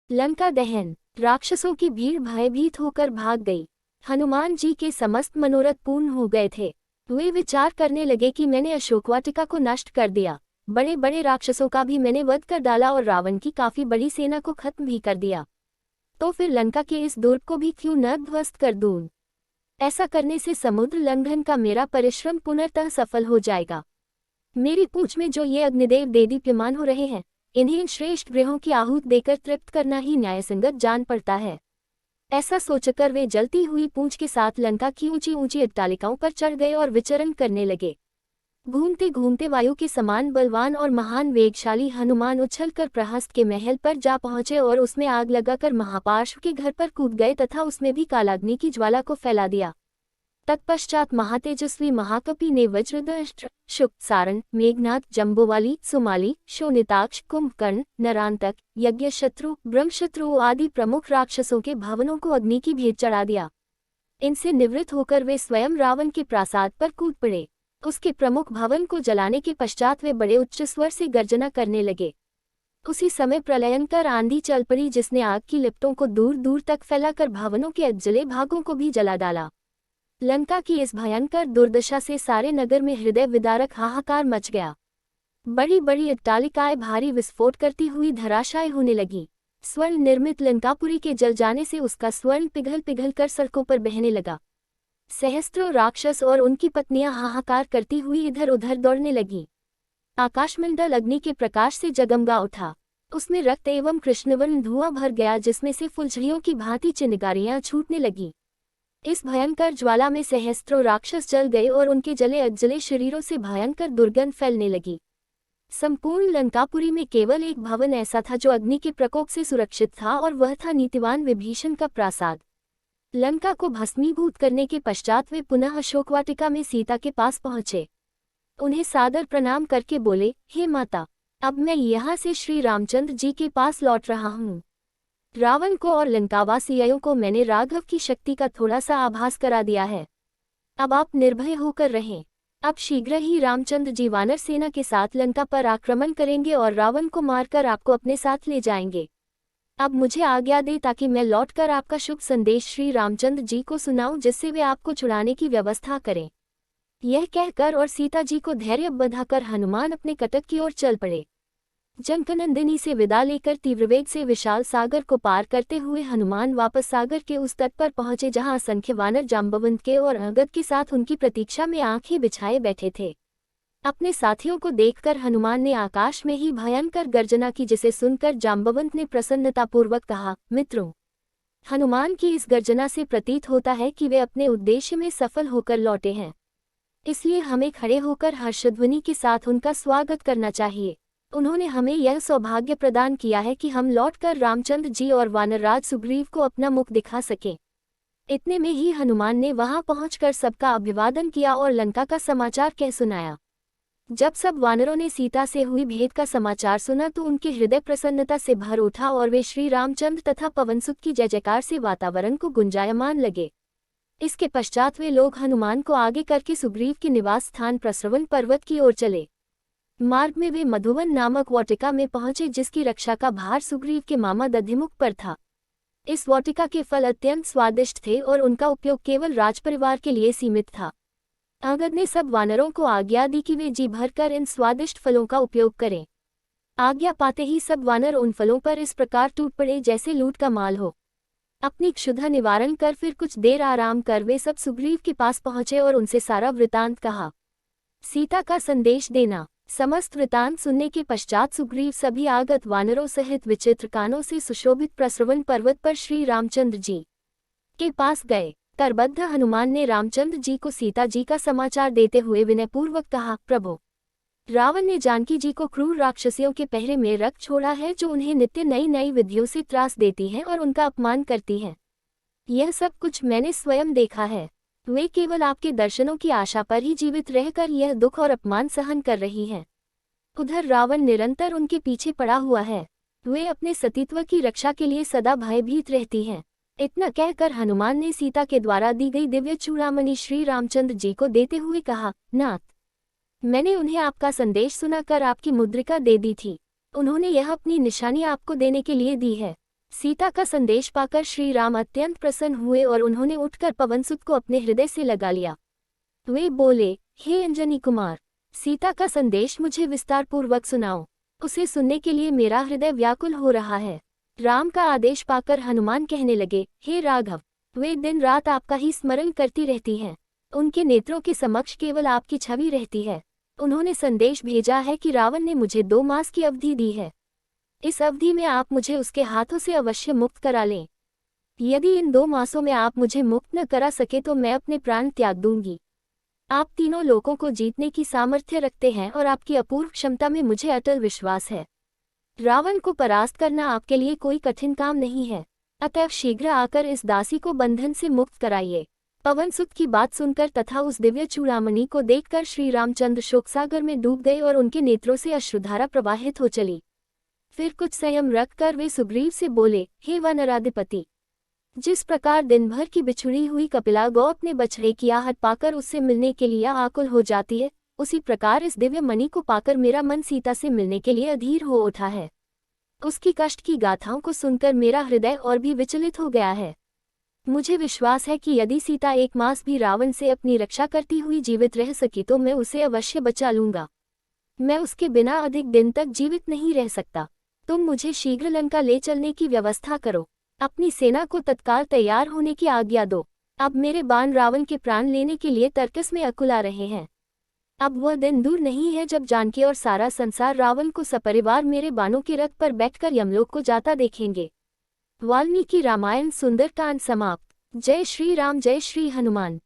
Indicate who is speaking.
Speaker 1: लंका दहन। राक्षसों की भीड़ भयभीत होकर भाग गई। हनुमान जी के समस्त मनोरथ पूर्ण हो गए थे। वे विचार करने लगे कि मैंने अशोकवाटिका को नष्ट कर दिया, बड़े बड़े राक्षसों का भी मैंने वध कर डाला और रावण की काफी बड़ी सेना को खत्म भी कर दिया, तो फिर लंका के इस दुर्ग को भी क्यों न ध्वस्त कर दूं। ऐसा करने से समुद्र लंघन का मेरा परिश्रम पुनर्तः सफल हो जाएगा। मेरी पूंछ में जो ये अग्निदेव देदीप्यमान हो रहे हैं, इन्हें इन श्रेष्ठ ग्रहों की आहूत देकर तृप्त करना ही न्यायसंगत जान पड़ता है। ऐसा सोचकर वे जलती हुई पूंछ के साथ लंका की ऊंची ऊंची अट्टालिकाओं पर चढ़ गए और विचरण करने लगे। घूमते घूमते वायु के समान बलवान और महान वेगशाली हनुमान उछलकर प्रहस्त के महल पर जा पहुंचे और उसमें आग लगाकर महापार्श्व के घर पर कूद गए तथा उसमें भी कालाग्नि की ज्वाला को फैला दिया। तत्पश्चात महातेजस्वी महाकपि ने वज्रदंष्ट्र, शुक, सारण, मेघनाथ, जम्बोवाली, सुमाली, शोणिताक्ष, कुंभकर्ण, नरांतक, यज्ञशत्रु, ब्रह्मशत्रु आदि प्रमुख राक्षसों के भवनों को अग्नि की भेंट चढ़ा दिया। इनसे निवृत्त होकर वे स्वयं रावण के प्रासाद पर कूद पड़े। उसके प्रमुख भवन को जलाने के पश्चात वे बड़े उच्च स्वर से गर्जना करने लगे। उसी समय प्रलयंकर आंधी चल पड़ी, जिसने आग की लिपटों को दूर दूर तक फैलाकर भवनों के अज्जले भागों को भी जला डाला। लंका की इस भयंकर दुर्दशा से सारे नगर में हृदय विदारक हाहाकार मच गया। बड़ी बड़ी अट्टालिकाएं भारी विस्फोट करती हुई धराशायी होने लगी। स्वर्ण निर्मित लंकापुरी के जल जाने से उसका स्वर्ण पिघल पिघल कर सड़कों पर बहने लगा। सहस्त्रों राक्षस और उनकी पत्नियां हाहाकार करती हुई इधर उधर दौड़ने लगी। आकाशमंडल अग्नि के प्रकाश से जगमगा उठा। उसमें रक्त एवं कृष्णवर्ण धुआं भर गया, जिसमें से फुलझड़ियों की भांति चिंगारियां छूटने लगी। इस भयंकर ज्वाला में सहस्त्रों राक्षस जल गए और उनके जले अज्जले शरीरों से भयंकर दुर्गंध फैलने लगी। संपूर्ण लंकापुरी में केवल एक भवन ऐसा था जो अग्नि के प्रकोप से सुरक्षित था, और वह था नीतिवान विभीषण का प्रासाद। लंका को भस्मीभूत करने के पश्चात वे पुनः अशोकवाटिका में सीता के पास पहुंचे। उन्हें सादर प्रणाम करके बोले, हे माता, अब मैं यहाँ से श्री रामचंद्र जी के पास लौट रहा हूँ। रावण को और लंकावासियों को मैंने राघव की शक्ति का थोड़ा सा आभास करा दिया है। अब आप निर्भय होकर रहें। अब शीघ्र ही रामचंद्र जी वानर सेना के साथ लंका पर आक्रमण करेंगे और रावण को मारकर आपको अपने साथ ले जाएंगे। अब मुझे आज्ञा दे ताकि मैं लौटकर आपका शुभ संदेश श्री रामचंद्र जी को सुनाऊं, जिससे वे आपको छुड़ाने की व्यवस्था करें। यह कहकर और सीता जी को धैर्य बंधाकर हनुमान अपने कटक की ओर चल पड़े। जनकनंदिनी से विदा लेकर तीव्रवेग से विशाल सागर को पार करते हुए हनुमान वापस सागर के उस तट पर पहुंचे जहां असंख्य वानर जाम्बवंत के और अंगद के साथ उनकी प्रतीक्षा में आंखें बिछाए बैठे थे। अपने साथियों को देखकर हनुमान ने आकाश में ही भयंकर गर्जना की, जिसे सुनकर जाम्बवंत ने प्रसन्नतापूर्वक कहा, मित्रों, हनुमान की इस गर्जना से प्रतीत होता है कि वे अपने उद्देश्य में सफल होकर लौटे हैं। इसलिए हमें खड़े होकर हर्षध्वनि के साथ उनका स्वागत करना चाहिए। उन्होंने हमें यह सौभाग्य प्रदान किया है कि हम लौटकर रामचंद्र जी और वानरराज सुग्रीव को अपना मुख दिखा सकें। इतने में ही हनुमान ने वहां पहुंचकर सबका अभिवादन किया और लंका का समाचार कह सुनाया। जब सब वानरों ने सीता से हुई भेंट का समाचार सुना तो उनके हृदय प्रसन्नता से भर उठा और वे श्री रामचंद्र तथा पवनसुत की जय जयकार से वातावरण को गुंजायमान लगे। इसके पश्चात वे लोग हनुमान को आगे करके सुग्रीव के निवास स्थान प्रस्रवण पर्वत की ओर चले। मार्ग में वे मधुवन नामक वाटिका में पहुंचे, जिसकी रक्षा का भार सुग्रीव के मामा दधिमुख पर था। इस वाटिका के फल अत्यंत स्वादिष्ट थे और उनका उपयोग केवल राजपरिवार के लिए सीमित था। अंगद ने सब वानरों को आज्ञा दी कि वे जी भरकर इन स्वादिष्ट फलों का उपयोग करें। आज्ञा पाते ही सब वानर उन फलों पर इस प्रकार टूट पड़े जैसे लूट का माल हो। अपनी क्षुधा निवारण कर फिर कुछ देर आराम कर वे सब सुग्रीव के पास पहुंचे और उनसे सारा वृतांत कहा। सीता का संदेश देना। समस्त वृतांत सुनने के पश्चात सुग्रीव सभी आगत वानरों सहित विचित्र कानों से सुशोभित प्रस्रवण पर्वत पर श्री रामचंद्र जी के पास गए। करबद्ध हनुमान ने रामचंद्र जी को सीता जी का समाचार देते हुए विनयपूर्वक कहा, प्रभु, रावण ने जानकी जी को क्रूर राक्षसियों के पहरे में रख छोड़ा है, जो उन्हें नित्य नई नई विधियों से त्रास देती हैं और उनका अपमान करती हैं। यह सब कुछ मैंने स्वयं देखा है। वे केवल आपके दर्शनों की आशा पर ही जीवित रहकर यह दुख और अपमान सहन कर रही हैं। उधर रावण निरंतर उनके पीछे पड़ा हुआ है। वे अपने सतीत्व की रक्षा के लिए सदा भयभीत रहती हैं। इतना कहकर हनुमान ने सीता के द्वारा दी गई दिव्य चूड़ामणि श्री रामचंद्र जी को देते हुए कहा, नाथ, मैंने उन्हें आपका संदेश सुनाकर आपकी मुद्रिका दे दी थी। उन्होंने यह अपनी निशानी आपको देने के लिए दी है। सीता का संदेश पाकर श्री राम अत्यंत प्रसन्न हुए और उन्होंने उठकर पवनसुत को अपने हृदय से लगा लिया। वे बोले, हे अंजनी कुमार, सीता का संदेश मुझे विस्तारपूर्वक सुनाओ, उसे सुनने के लिए मेरा हृदय व्याकुल हो रहा है। राम का आदेश पाकर हनुमान कहने लगे, हे राघव, वे दिन रात आपका ही स्मरण करती रहती हैं। उनके नेत्रों के समक्ष केवल आपकी छवि रहती है। उन्होंने संदेश भेजा है कि रावण ने मुझे 2 मास की अवधि दी है। इस अवधि में आप मुझे उसके हाथों से अवश्य मुक्त करा लें। यदि इन 2 मासों में आप मुझे मुक्त न करा सके तो मैं अपने प्राण त्याग दूंगी। आप तीनों लोगों को जीतने की सामर्थ्य रखते हैं और आपकी अपूर्व क्षमता में मुझे अटल विश्वास है। रावण को परास्त करना आपके लिए कोई कठिन काम नहीं है, अतएव शीघ्र आकर इस दासी को बंधन से मुक्त कराइए। पवनसुत की बात सुनकर तथा उस दिव्य चूड़ामणि को देखकर श्री रामचंद्र शोकसागर में डूब गए और उनके नेत्रों से अश्रुधारा प्रवाहित हो चली। फिर कुछ संयम रखकर वे सुग्रीव से बोले, हे वानराधिपति, जिस प्रकार दिन भर की बिछुड़ी हुई कपिला गौ अपने बछड़े की आहट पाकर उससे मिलने के लिए आकुल हो जाती है, उसी प्रकार इस दिव्य मणि को पाकर मेरा मन सीता से मिलने के लिए अधीर हो उठा है। उसकी कष्ट की गाथाओं को सुनकर मेरा हृदय और भी विचलित हो गया है। मुझे विश्वास है कि यदि सीता 1 मास भी रावण से अपनी रक्षा करती हुई जीवित रह सकी तो मैं उसे अवश्य बचा लूंगा। मैं उसके बिना अधिक दिन तक जीवित नहीं रह सकता। तुम मुझे शीघ्र लंका ले चलने की व्यवस्था करो। अपनी सेना को तत्काल तैयार होने की आज्ञा दो। अब मेरे बाण रावण के प्राण लेने के लिए तर्कस में अकुला रहे हैं। अब वह दिन दूर नहीं है जब जानकी और सारा संसार रावण को सपरिवार मेरे बाणों के रथ पर बैठकर यमलोक को जाता देखेंगे। वाल्मीकि रामायण सुंदरकांड समाप्त। जय श्री राम, जय श्री हनुमान।